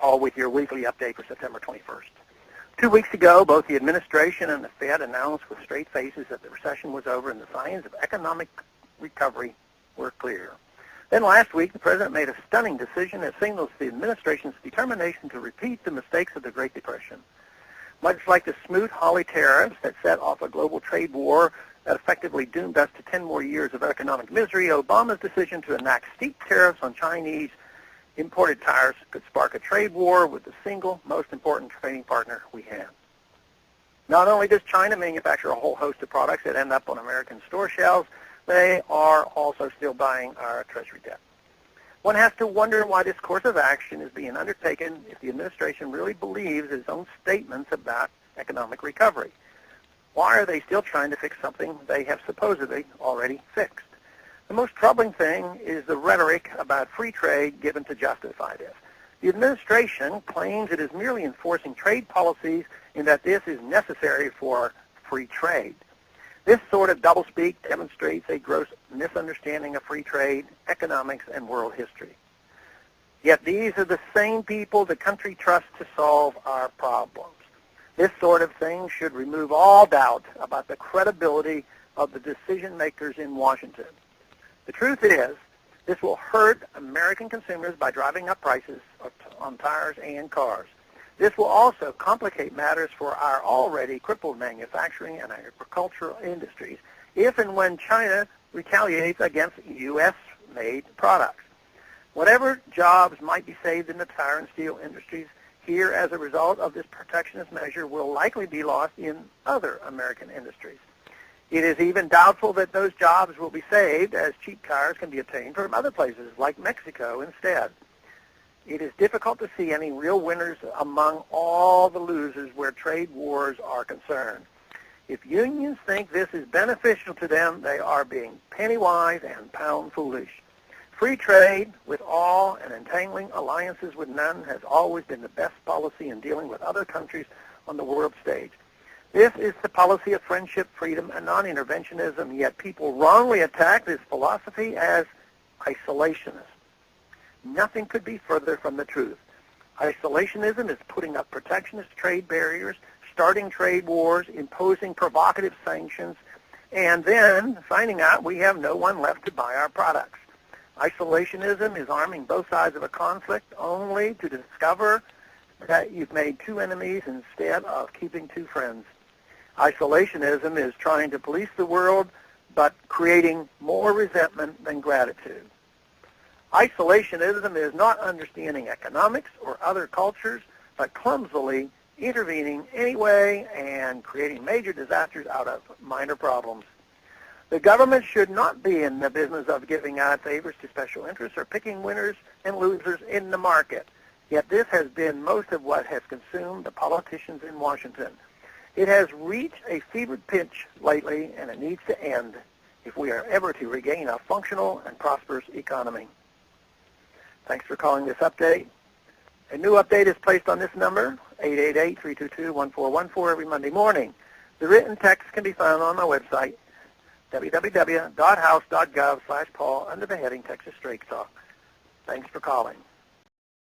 all with your weekly update for September 21st. 2 weeks ago, both the administration and the Fed announced with straight faces that the recession was over and the signs of economic recovery were clear. Then last week, the president made a stunning decision that signals the administration's determination to repeat the mistakes of the Great Depression. Much like the Smoot-Hawley tariffs that set off a global trade war that effectively doomed us to 10 more years of economic misery, Obama's decision to enact steep tariffs on Chinese imported tires could spark a trade war with the single most important trading partner we have. Not only does China manufacture a whole host of products that end up on American store shelves, they are also still buying our Treasury debt. One has to wonder why this course of action is being undertaken if the administration really believes its own statements about economic recovery. Why are they still trying to fix something they have supposedly already fixed? The most troubling thing is the rhetoric about free trade given to justify this. The administration claims it is merely enforcing trade policies and that this is necessary for free trade. This sort of doublespeak demonstrates a gross misunderstanding of free trade, economics, and world history. Yet these are the same people the country trusts to solve our problems. This sort of thing should remove all doubt about the credibility of the decision makers in Washington. The truth is, this will hurt American consumers by driving up prices on tires and cars. This will also complicate matters for our already crippled manufacturing and agricultural industries if and when China retaliates against U.S.-made products. Whatever jobs might be saved in the tire and steel industries here as a result of this protectionist measure will likely be lost in other American industries. It is even doubtful that those jobs will be saved as cheap tires can be obtained from other places like Mexico instead. It is difficult to see any real winners among all the losers where trade wars are concerned. If unions think this is beneficial to them, they are being penny-wise and pound-foolish. Free trade with all and entangling alliances with none has always been the best policy in dealing with other countries on the world stage. This is the policy of friendship, freedom, and non-interventionism, yet people wrongly attack this philosophy as isolationist. Nothing could be further from the truth. Isolationism is putting up protectionist trade barriers, starting trade wars, imposing provocative sanctions, and then finding out we have no one left to buy our products. Isolationism is arming both sides of a conflict only to discover that you've made two enemies instead of keeping two friends. Isolationism is trying to police the world, but creating more resentment than gratitude. Isolationism is not understanding economics or other cultures, but clumsily intervening anyway and creating major disasters out of minor problems. The government should not be in the business of giving out favors to special interests or picking winners and losers in the market. Yet this has been most of what has consumed the politicians in Washington. It has reached a fevered pitch lately, and it needs to end if we are ever to regain a functional and prosperous economy. Thanks for calling this update. A new update is placed on this number, 888-322-1414, every Monday morning. The written text can be found on my website, www.house.gov/Paul, under the heading Texas Straight Talk. Thanks for calling.